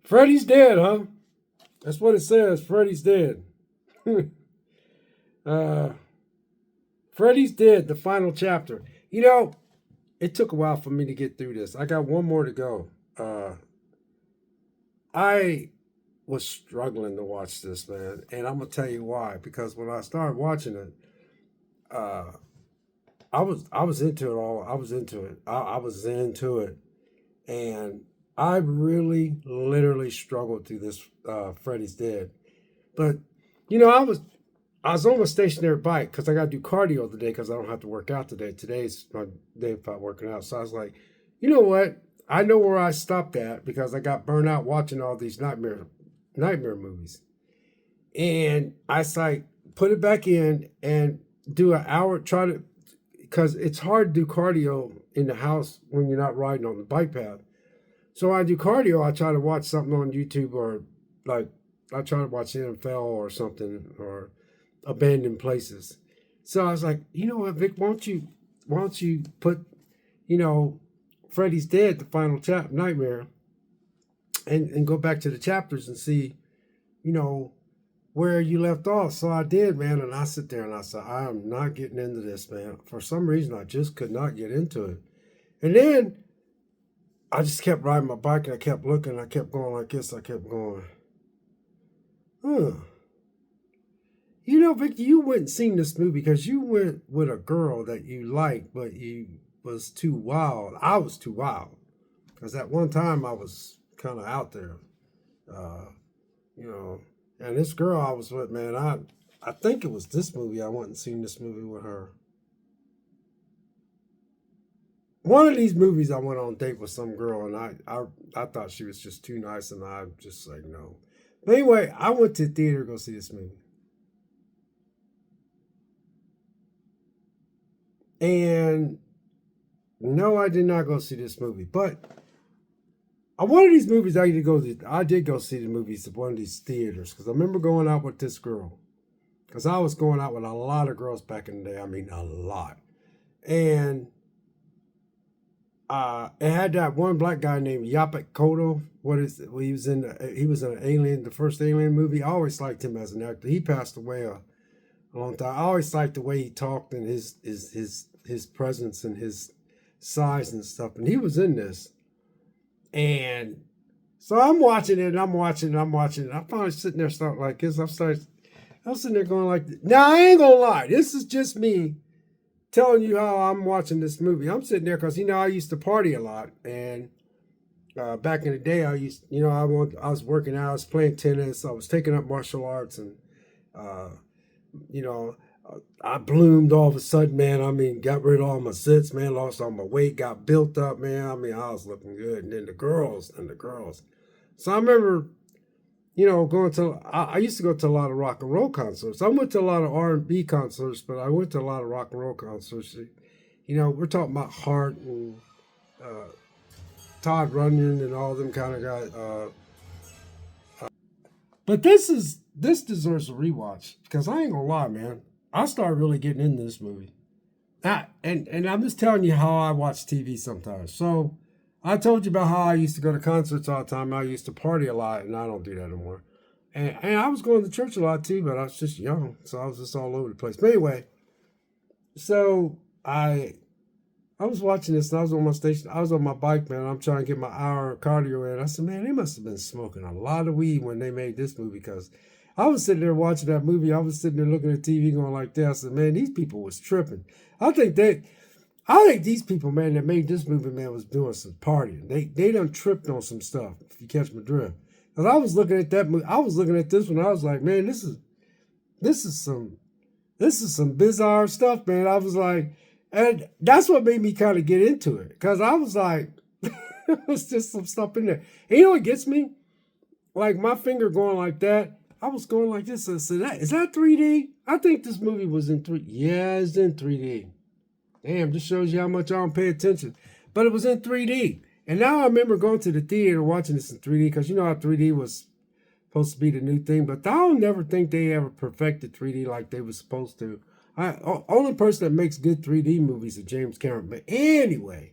Freddy's dead, huh? That's what it says. Freddy's dead. uh, Freddy's dead. The final chapter. You know, it took a while for me to get through this. I got one more to go. I was struggling to watch this, man, and I'm gonna tell you why. Because when I started watching it, uh, I was into it all. I was into it. I was into it, and I really, literally struggled through this. Freddy's dead, but I was on a stationary bike because I got to do cardio today because I don't have to work out today. Today's my day about working out. So I was like, you know what? I know where I stopped at because I got burnt out watching all these nightmare movies. And I was like, put it back in and do an hour, try to, because it's hard to do cardio in the house when you're not riding on the bike path. So when I do cardio, I try to watch something on YouTube or like I try to watch NFL or something or abandoned places. So I was like, you know what, Vic, why don't you put, you know, Freddy's Dead, the final nightmare, and go back to the chapters and see, you know, where you left off. So I did, man, and I sit there and I said, I am not getting into this, man. For some reason, I just could not get into it. And then I just kept riding my bike and I kept looking, I kept going like this, I kept going, huh. You know, Victor, you went and seen this movie because you went with a girl that you liked, but you was too wild. I was too wild because at one time I was kind of out there, uh, you know. And this girl I was with, man, I think it was this movie. I went and seen this movie with her. One of these movies I went on a date with some girl, and I thought she was just too nice, and I just like no. But anyway, I went to the theater to go see this movie. And no, I did not go see this movie. But one of these movies I did go see the movies at one of these theaters because I remember going out with this girl. Because I was going out with a lot of girls back in the day. I mean, a lot. And it had that one black guy named Yaphet Kotto. What is it? Well, he was in an Alien, the first Alien movie. I always liked him as an actor. He passed away a long time. I always liked the way he talked and his presence and his size and stuff. And he was in this. And so I'm watching it and I'm watching it. I'm finally sitting there starting like this. I'm sitting there going like this. Now I ain't gonna lie. This is just me telling you how I'm watching this movie. I'm sitting there because I used to party a lot. And back in the day I was working out, I was playing tennis, I was taking up martial arts and uh, you know, I bloomed all of a sudden, man. I mean, got rid of all my zits, man, lost all my weight, got built up, man. I mean, I was looking good. And then the girls. So I remember, I used to go to a lot of rock and roll concerts. I went to a lot of R&B concerts, but I went to a lot of rock and roll concerts. We're talking about Hart and uh, Todd Rundgren and all them kind of guys. But this deserves a rewatch because I ain't gonna lie, man. I started really getting into this movie. And I'm just telling you how I watch TV sometimes. So I told you about how I used to go to concerts all the time. I used to party a lot, and I don't do that anymore. And I was going to church a lot too, but I was just young, so I was just all over the place. But anyway, so I was watching this, and I was on my station. I was on my bike, man. I'm trying to get my hour of cardio in. I said, man, they must have been smoking a lot of weed when they made this movie because I was sitting there watching that movie. I was sitting there looking at TV going like that. I said, man, these people was tripping. I think these people, man, that made this movie, man, was doing some partying. They done tripped on some stuff, if you catch my drift. Because I was looking at that movie. I was looking at this one. I was like, man, this is some bizarre stuff, man. I was like, and that's what made me kind of get into it. Because I was like, there was just some stuff in there. And you know what gets me? Like my finger going like that. I was going like this. I said, is that 3D? I think this movie was in 3D. Yeah, it's in 3D. Damn, just shows you how much I don't pay attention. But it was in 3D. And now I remember going to the theater watching this in 3D because you know how 3D was supposed to be the new thing. But I don't never think they ever perfected 3D like they were supposed to. Only person that makes good 3D movies is James Cameron. But anyway,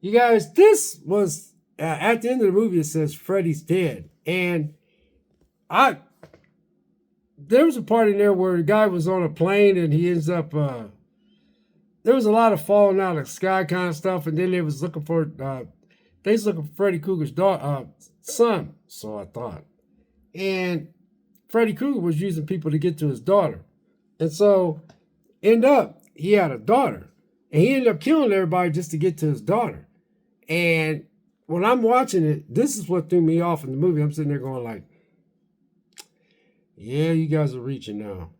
you guys, this was at the end of the movie, it says Freddy's dead. And I there was a part in there where the guy was on a plane and he ends up there was a lot of falling out of the sky kind of stuff, and then they was looking for Freddy Krueger's son, so I thought. And Freddy Krueger was using people to get to his daughter. And so he had a daughter. And he ended up killing everybody just to get to his daughter. And when I'm watching it, this is what threw me off in the movie. I'm sitting there going like, yeah, you guys are reaching now.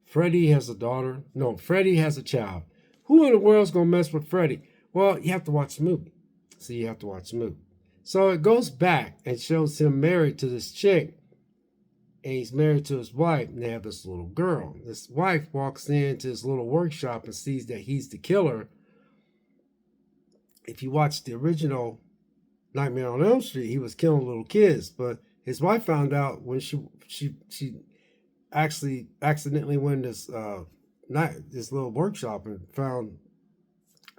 Freddy has a daughter. No, Freddy has a child. Who in the world's going to mess with Freddy? Well, you have to watch the movie. So you have to watch the movie. So it goes back and shows him married to this chick. And he's married to his wife, and they have this little girl. This wife walks into his little workshop and sees that he's the killer. If you watch the original Nightmare on Elm Street, he was killing little kids. But his wife found out when she actually accidentally went this little workshop and found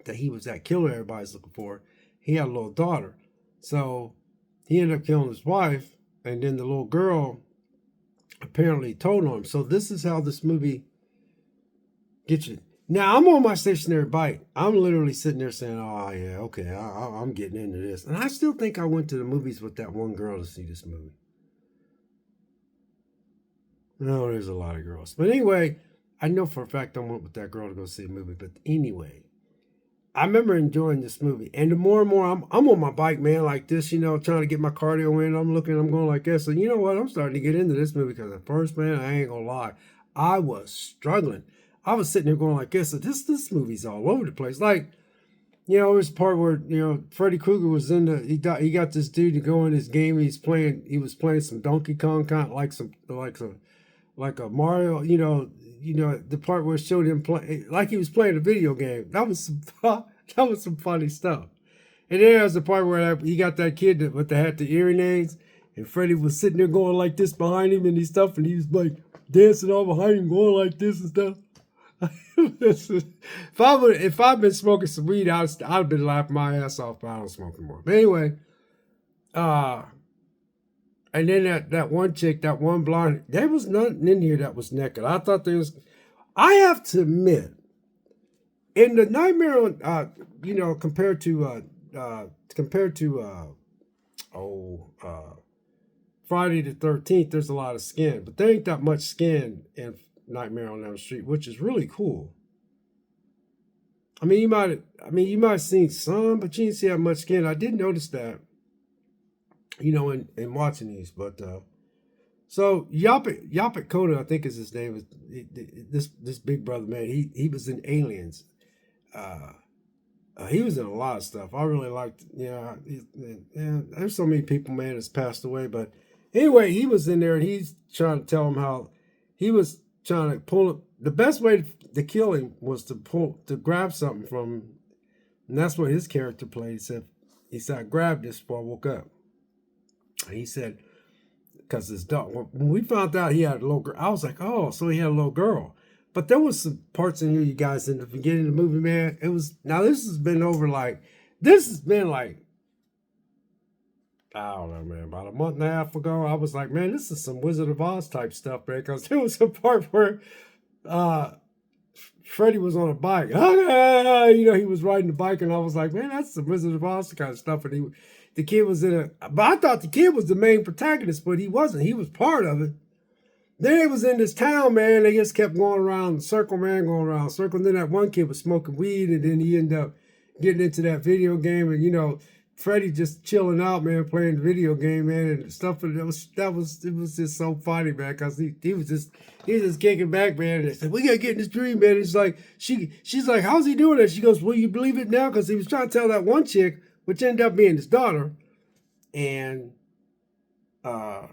that he was that killer everybody's looking for. He had a little daughter. So he ended up killing his wife, and then the little girl apparently told on him. So this is how this movie gets you. Now, I'm on my stationary bike. I'm literally sitting there saying, oh, yeah, okay, I'm getting into this. And I still think I went to the movies with that one girl to see this movie. No, there's a lot of girls. But anyway, I know for a fact I went with that girl to go see a movie. But anyway, I remember enjoying this movie. And the more and more I'm on my bike, man, like this, trying to get my cardio in. I'm going like this. And you know what? I'm starting to get into this movie because at first, man, I ain't going to lie, I was struggling. I was sitting there going like this. So this movie's all over the place. Like, there's a part where, Freddy Krueger was he got this dude to go in his game. He was playing some Donkey Kong, kind of like a Mario, the part where it showed him play like he was playing a video game. That was some funny stuff. And then there's the part where he got that kid with the earrings, and Freddy was sitting there going like this behind him and stuff, and he was like dancing all behind him, going like this and stuff. If I'd been smoking some weed, I'd have been laughing my ass off, but I don't smoke anymore. But anyway, and then that one chick, that one blonde, there was nothing in here that was naked. I thought there was. I have to admit, in the Nightmare on, compared to Friday the 13th, there's a lot of skin, but there ain't that much skin in Nightmare on Elm Street, which is really cool. I mean, you might have seen some, but you didn't see that much skin. I did notice that, in watching these. But so Yaphet Kotto, I think is his name. This big brother, man. He was in Aliens. He was in a lot of stuff. I really liked. There's so many people, man, that's passed away. But anyway, he was in there, and he's trying to tell him how he was trying to pull it. The best way to kill him was to grab something from him. And that's what his character played. He said, I grabbed this before I woke up. And he said, because his dog, when we found out he had a little girl, I was like, oh, so he had a little girl. But there was some parts in here, you guys, in the beginning of the movie, man. This has been I don't know, man, about a month and a half ago. I was like, man, this is some Wizard of Oz type stuff, man, because there was a part where Freddy was on a bike. He was riding the bike, and I was like, man, that's some Wizard of Oz kind of stuff. And the kid was but I thought the kid was the main protagonist, but he wasn't. He was part of it. Then it was in this town, man. They just kept going around in circle, man, going around in circle. And then that one kid was smoking weed, and then he ended up getting into that video game, and Freddy just chilling out, man, playing the video game, man, and stuff. And it was just so funny, man, because he was just kicking back, man. And they said, we gotta get in this dream, man. It's like she's like, how's he doing that? She goes, well, you believe it now? Because he was trying to tell that one chick, which ended up being his daughter. And I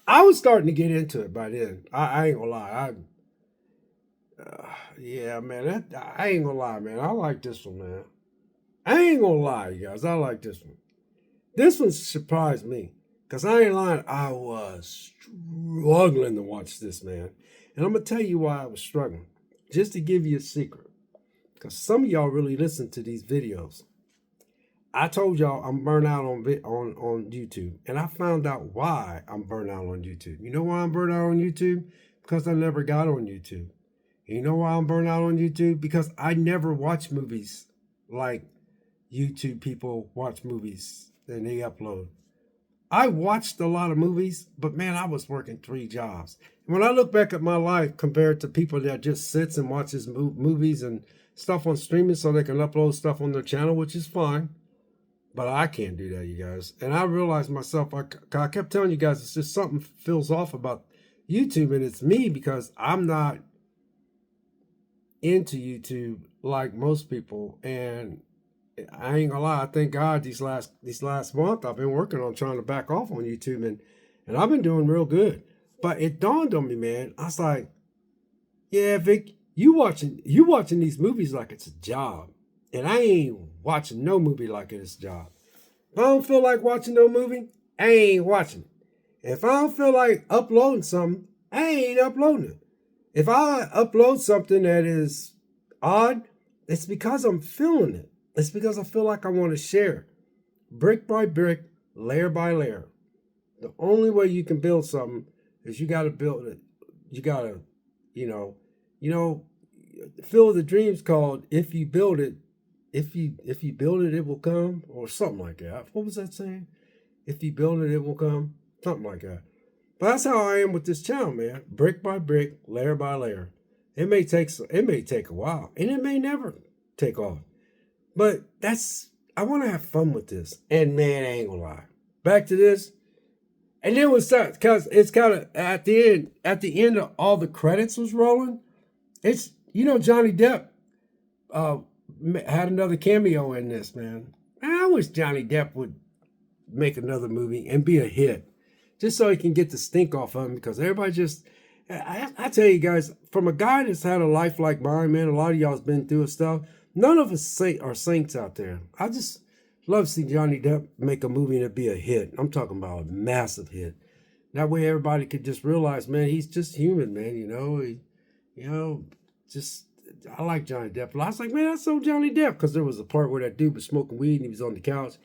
was starting to get into it by then. I ain't gonna lie. Yeah, man. I ain't gonna lie, man. I like this one, man. I ain't gonna lie, you guys. I like this one. This one surprised me. Because I ain't lying. I was struggling to watch this, man. And I'm going to tell you why I was struggling. Just to give you a secret. Because some of y'all really listen to these videos. I told y'all I'm burnt out on YouTube, and I found out why I'm burnt out on YouTube. You know why I'm burnt out on YouTube? Because I never got on YouTube. You know why I'm burnt out on YouTube? Because I never watch movies like YouTube people watch movies and they upload. I watched a lot of movies, but man, I was working 3 jobs. When I look back at my life compared to people that just sits and watches movies and stuff on streaming so they can upload stuff on their channel, which is fine, but I can't do that, you guys. And I realized myself, I kept telling you guys, it's just something feels off about YouTube, and it's me because I'm not into YouTube like most people. And I ain't gonna lie, I thank God these last month I've been working on trying to back off on YouTube, and I've been doing real good. But it dawned on me, man. I was like, yeah, Vic, you watching these movies like it's a job. And I ain't watching no movie like it's a job. If I don't feel like watching no movie, I ain't watching it. If I don't feel like uploading something, I ain't uploading it. If I upload something that is odd, it's because I'm feeling it. It's because I feel like I want to share. Brick by brick, layer by layer. The only way you can build something is you got to build it. You got to, you know, Field of the Dreams called "If You Build It, if you build it, it will come," or something like that. What was that saying? If you build it, it will come. Something like that. But that's how I am with this channel, man. Brick by brick, layer by layer. It may take a while, and it may never take off. But I want to have fun with this. And man, I ain't gonna lie. Back to this. And then because it's kind of at the end of all the credits was rolling. It's, Johnny Depp had another cameo in this, man. I wish Johnny Depp would make another movie and be a hit. Just so he can get the stink off of him, because everybody just, I tell you guys, from a guy that's had a life like mine, man, a lot of y'all's been through stuff. None of us are saints out there. I just love to see Johnny Depp make a movie and it be a hit. I'm talking about a massive hit. That way everybody could just realize, man, he's just human, man. Just, I like Johnny Depp. I was like, man, that's so Johnny Depp, because there was a part where that dude was smoking weed and he was on the couch.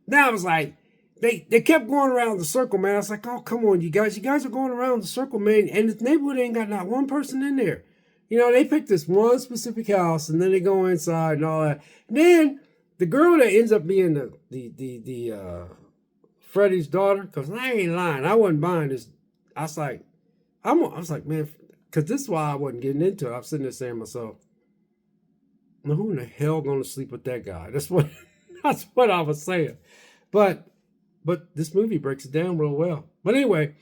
Now I was like, they kept going around the circle, man. I was like, oh, come on, you guys are going around the circle, man. And the neighborhood ain't got not one person in there. They pick this one specific house, and then they go inside and all that. And then the girl that ends up being the Freddie's daughter, because I ain't lying, I wasn't buying this. I was like, man, because this is why I wasn't getting into it. I'm sitting there saying to myself, now who in the hell gonna sleep with that guy? That's what I was saying. But this movie breaks it down real well. But anyway,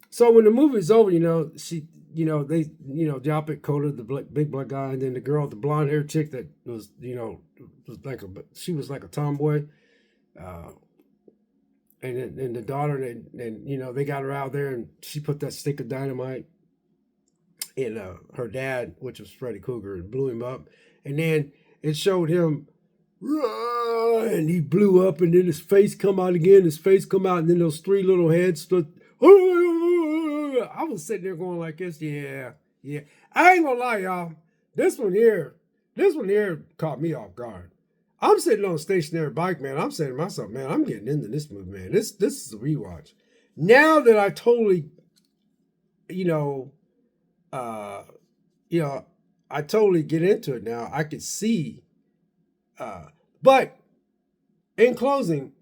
so when the movie's over, Jop it, Coda, the big black guy, and then the girl, the blonde haired chick that was, she was like a tomboy. And then the daughter, and they got her out there, and she put that stick of dynamite in her dad, which was Freddy Krueger, and blew him up. And then it showed him, and he blew up, and then his face come out again, and then those 3 little heads stood. I was sitting there going like this, yeah. I ain't gonna lie, y'all. This one here caught me off guard. I'm sitting on a stationary bike, man. I'm saying to myself, man, I'm getting into this movie, man. This is a rewatch. Now that I totally, I totally get into it now. I could see. But in closing,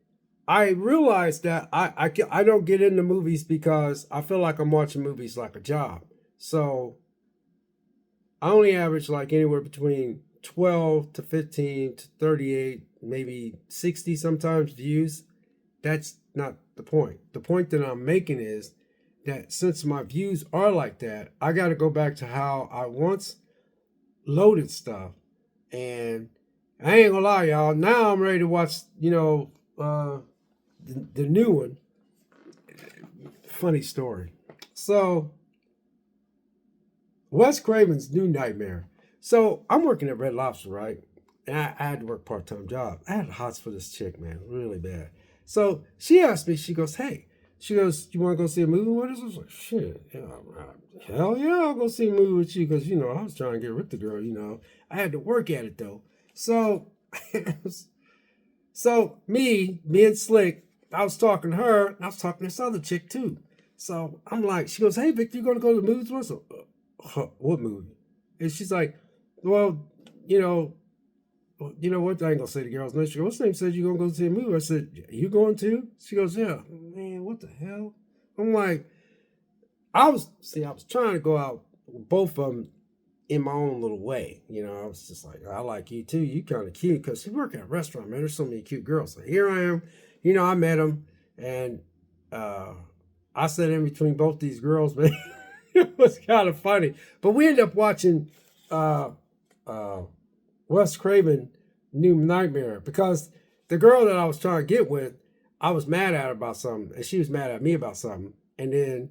I realized that I don't get into movies because I feel like I'm watching movies like a job. So I only average like anywhere between 12 to 15 to 38, maybe 60 sometimes views. That's not the point. The point that I'm making is that since my views are like that, I got to go back to how I once loaded stuff. And I ain't gonna lie, y'all. Now I'm ready to watch, the new one. Funny story. So, Wes Craven's New Nightmare. So, I'm working at Red Lobster, right? And I had to work part-time job. I had the hots for this chick, man. Really bad. So, she asked me, she goes, you want to go see a movie with us? I was like, shit. Hell yeah, I'll go see a movie with you, because, I was trying to get with the girl, I had to work at it, though. So, So me and Slick, I was talking to her, and I was talking to this other chick too. So I'm like, she goes, "Hey, Victor, you gonna go to the movies with us?" What movie? And she's like, "Well, you know, what? I ain't gonna say the girl's name." She goes, "What's name said you gonna go see a movie?" I said, "You going too?" She goes, "Yeah." Man, what the hell? I'm like, I was trying to go out with both of them in my own little way. I was just like, I like you too. You kind of cute because you work at a restaurant, man. There's so many cute girls. So here I am. I met them, and uh, I sat in between both these girls, man. It was kind of funny. But we ended up watching uh, uh, Wes Craven New Nightmare because the girl that I was trying to get with, I was mad at her about something, and she was mad at me about something. And then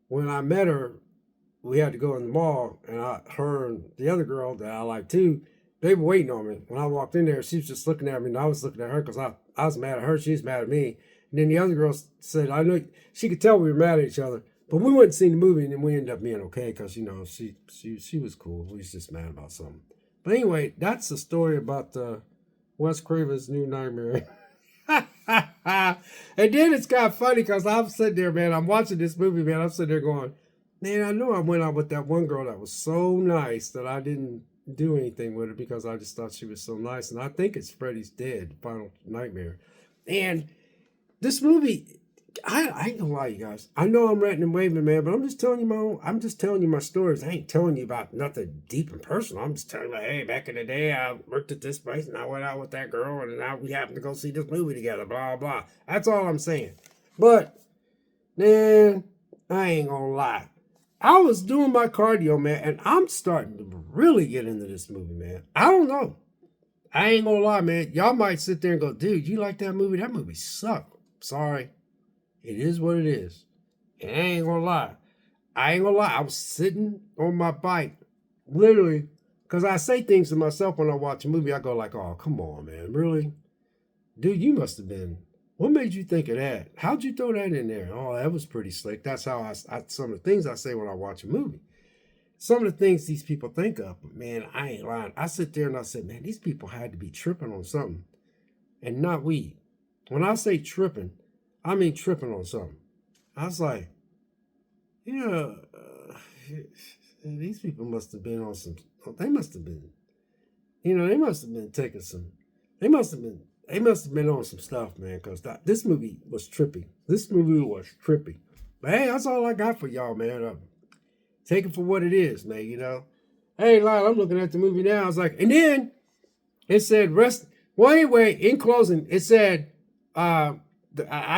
when I met her, we had to go in the mall, and her and the other girl that I like too, they were waiting on me. When I walked in there, she was just looking at me, and I was looking at her because I was mad at her. She was mad at me. And then the other girl said, I know she could tell we were mad at each other, but we went and seen the movie, and then we ended up being okay because she was cool. We was just mad about something. But anyway, that's the story about Wes Craven's New Nightmare. And then it's kind of funny because I'm sitting there, man. I'm watching this movie, man. I'm sitting there going, man, I know I went out with that one girl that was so nice that I didn't do anything with her because I just thought she was so nice. And I think it's Freddy's Dead, Final Nightmare. And this movie, I ain't gonna lie, you guys. I know I'm ranting and waving, man, but I'm just telling you my stories. I ain't telling you about nothing deep and personal. I'm just telling you, hey, back in the day, I worked at this place and I went out with that girl and now we happened to go see this movie together, blah, blah. That's all I'm saying. But, man, I ain't gonna lie. I was doing my cardio, man, and I'm starting to really get into this movie, man. I don't know. I ain't gonna lie, man. Y'all might sit there and go, dude, you like that movie? That movie sucked. Sorry. It is what it is. And I ain't gonna lie. I was sitting on my bike, literally, because I say things to myself when I watch a movie. I go like, oh, come on, man. Really? Dude, you must have been. What made you think of that? How'd you throw that in there? Oh, that was pretty slick. That's how some of the things I say when I watch a movie. Some of the things these people think of, but man, I ain't lying. I sit there and I said, man, these people had to be tripping on something and not weed. When I say tripping, I mean tripping on something. I was like, yeah, these people must have been on some, they must have been, they must have been taking some, they must have been on some stuff, man, because this movie was trippy. This movie was trippy. But hey, that's all I got for y'all, man. Take it for what it is, man, Hey, Lyle, I'm looking at the movie now. I was like, and then it said rest. Well, anyway, in closing, it said, I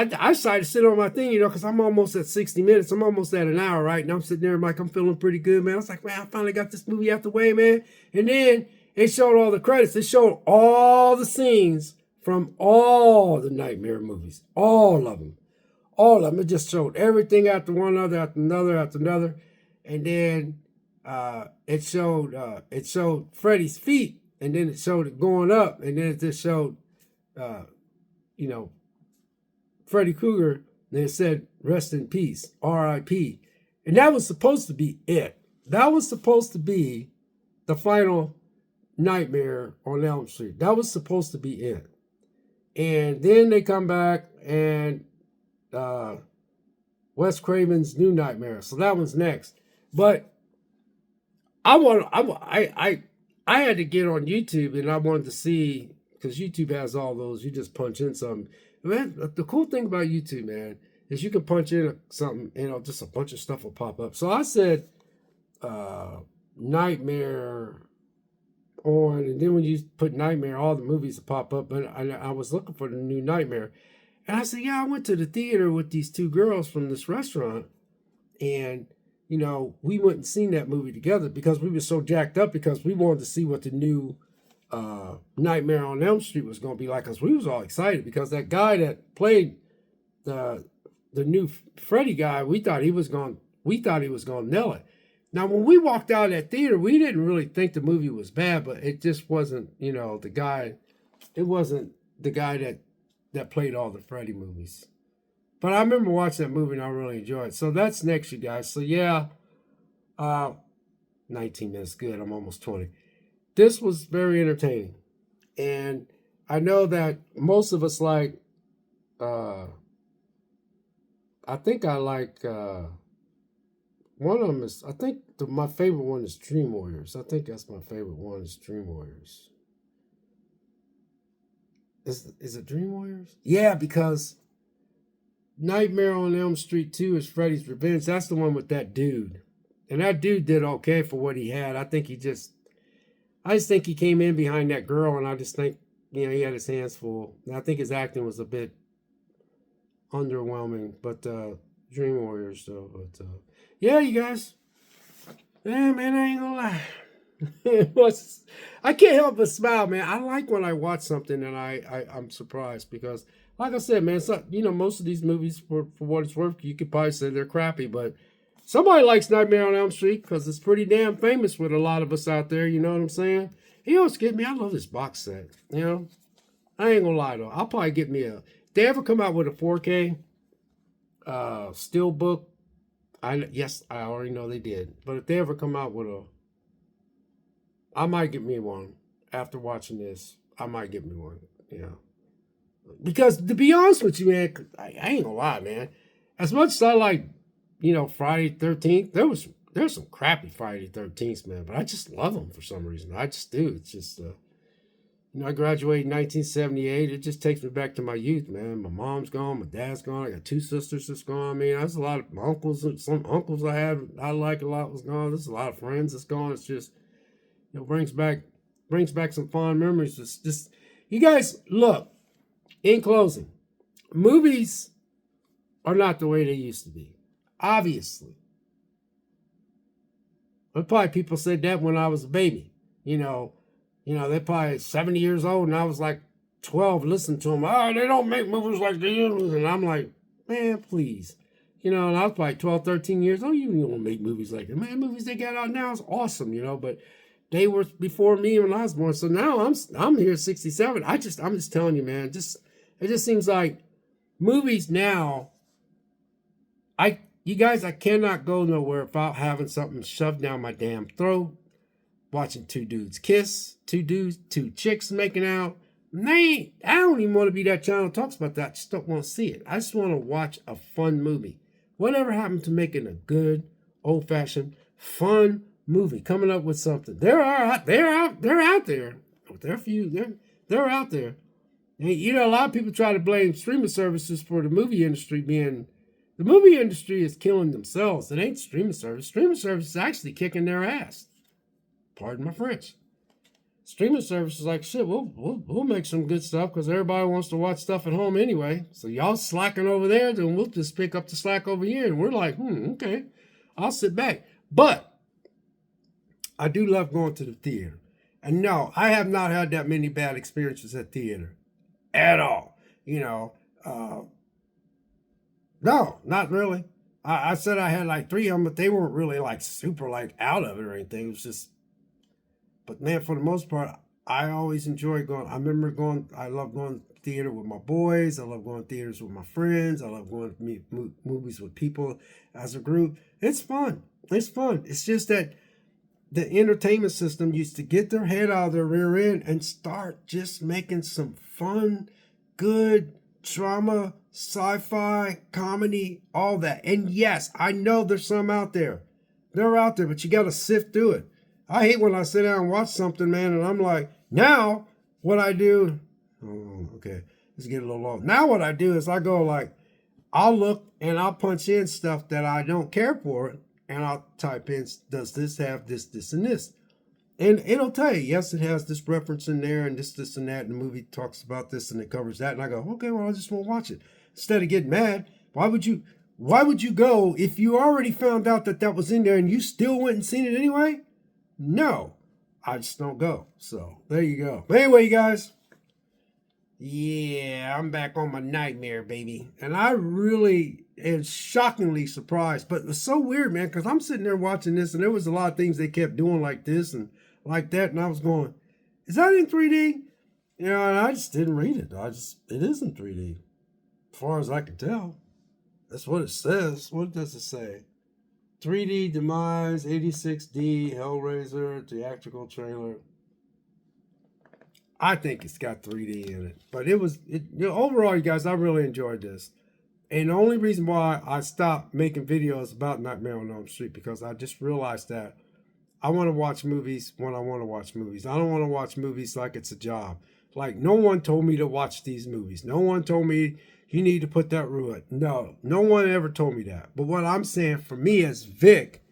decided to sit on my thing, because I'm almost at 60 minutes. I'm almost at an hour, right? And I'm sitting there like, I'm feeling pretty good, man. I was like, man, I finally got this movie out the way, man. And then it showed all the credits. It showed all the scenes from all the Nightmare movies. All of them. All of them. It just showed everything after one other, after another, after another. And then it showed Freddy's feet. And then it showed it going up. And then it just showed, Freddy Krueger, and it said, rest in peace, R.I.P. And that was supposed to be it. That was supposed to be the final Nightmare on Elm Street. That was supposed to be it. And then they come back and Wes Craven's New Nightmare. So that one's next. But I had to get on YouTube and I wanted to see, because YouTube has all those, you just punch in something. Man, the cool thing about YouTube, man, is you can punch in something and just a bunch of stuff will pop up. So I said Nightmare on, and then when you put Nightmare, all the movies will pop up. But I was looking for the New Nightmare. And I said, yeah, I went to the theater with these two girls from this restaurant. And, we went and seen that movie together because we were so jacked up because we wanted to see what the new Nightmare on Elm Street was going to be like, because we was all excited because that guy that played the new Freddy guy, we thought he was going to nail it. Now, when we walked out of that theater, we didn't really think the movie was bad, but it just wasn't, the guy. It wasn't the guy that played all the Freddy movies. But I remember watching that movie and I really enjoyed it. So that's next, you guys. So yeah, 19 minutes, good. I'm almost 20. This was very entertaining. And I know that most of us like. Uh, I think I like one of them is. I think my favorite one is Dream Warriors. I think that's my favorite one is Dream Warriors. Is it Dream Warriors? Yeah, because Nightmare on Elm Street 2 is Freddy's Revenge. That's the one with that dude. And that dude did okay for what he had. I just think he came in behind that girl, and I just think, he had his hands full. And I think his acting was a bit underwhelming, but Dream Warriors, though. But yeah, you guys. Yeah, man, I ain't gonna lie. I can't help but smile, man. I like when I watch something and I'm surprised because, like I said, man, it's not, most of these movies, for what it's worth, you could probably say they're crappy, but somebody likes Nightmare on Elm Street because it's pretty damn famous with a lot of us out there. You know what I'm saying? You don't get me. I love this box set. I ain't gonna lie though. I'll probably get me if they ever come out with a 4K Steelbook. Yes, I already know they did, but if they ever come out with I might get me one after watching this. I might get me one. Because to be honest with you, man, I ain't gonna lie, man. As much as I like, Friday 13th, there's some crappy Friday 13th, man, but I just love them for some reason. I just do. It's just, I graduated in 1978. It just takes me back to my youth, man. My mom's gone, my dad's gone. I got two sisters that's gone. I mean, there's a lot of uncles, some uncles I like a lot was gone. There's a lot of friends that's gone. It's just, brings back some fond memories. It's just, you guys, look, in closing, movies are not the way they used to be. Obviously. But probably people said that when I was a baby. They're probably 70 years old and I was like 12 listening to them. Oh, they don't make movies like they used to. And I'm like, man, please. And I was probably 12, 13 years old. You don't make movies like that. Man, movies they got out now is awesome, but they were before me when I was born. So now I'm here at 67. I'm just telling you, man, it just seems like movies now, you guys, I cannot go nowhere without having something shoved down my damn throat, watching two dudes kiss, two chicks making out. Man, I don't even want to be that channel that talks about that. I just don't want to see it. I just want to watch a fun movie. Whatever happened to making a good, old-fashioned, fun movie, coming up with something? They're out there. They're out there. And, a lot of people try to blame streaming services for the movie industry being. The movie industry is killing themselves. It ain't streaming service. Streaming service is actually kicking their ass. Pardon my French. Streaming service is like, shit, we'll make some good stuff because everybody wants to watch stuff at home anyway. So y'all slacking over there, then we'll just pick up the slack over here. And we're like, okay, I'll sit back. But I do love going to the theater. And no, I have not had that many bad experiences at theater at all. No, not really. I said I had like 3 of them, but they weren't really like super like out of it or anything. It was just, but man, for the most part, I always enjoy going. I love going to theater with my boys. I love going to theaters with my friends. I love going to movies with people as a group. It's fun. It's just that the entertainment system used to get their head out of their rear end and start just making some fun, good drama, sci-fi, comedy, all that. And yes, I know there's some out there. They're out there, but you got to sift through it. I hate when I sit down and watch something, man, and I'm like, now what I do, okay, let's get a little long. Now what I do is I go like, I'll look and I'll punch in stuff that I don't care for, and I'll type in, does this have this, and this? And it'll tell you, yes, it has this reference in there and this, and that, and the movie talks about this and it covers that. And I go, okay, well, I just won't watch it. Instead of getting mad, why would you go if you already found out that was in there and you still went and seen it anyway? No, I just don't go. So there you go. But anyway, you guys, yeah, I'm back on my nightmare, baby. And I really am shockingly surprised. But it was so weird, man, because I'm sitting there watching this and there was a lot of things they kept doing like this and like that. And I was going, is that in 3D? And I just didn't read it. It isn't 3D. As far as I can tell. That's what it says. What does it say? 3D Demise, 86D, Hellraiser, theatrical trailer. I think it's got 3D in it. But overall, you guys, I really enjoyed this. And the only reason why I stopped making videos about Nightmare on Elm Street, because I just realized that I want to watch movies when I want to watch movies. I don't want to watch movies like it's a job. Like, no one told me to watch these movies. No one told me you need to put that rule in. No one ever told me that. But what I'm saying for me as Vic,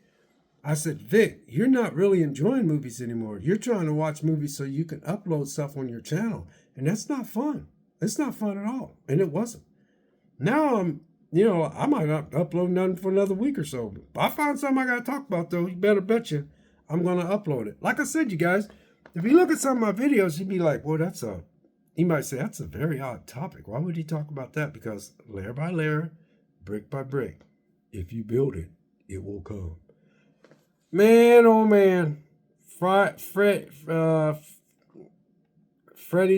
I said, Vic, you're not really enjoying movies anymore. You're trying to watch movies so you can upload stuff on your channel. And that's not fun. It's not fun at all. And it wasn't. Now I might not upload nothing for another week or so. If I find something I got to talk about, though, you better bet you I'm going to upload it. Like I said, you guys, if you look at some of my videos, you'd be like, well, you might say, that's a very odd topic. Why would he talk about that? Because layer by layer, brick by brick, if you build it, it will come. Man, oh man, Freddy's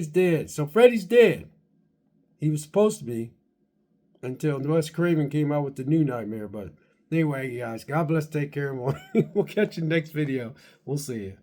dead. So Freddy's dead. He was supposed to be until Wes Craven came out with the new Nightmare. But anyway, you guys, God bless, take care, and we'll catch you next video. We'll see you.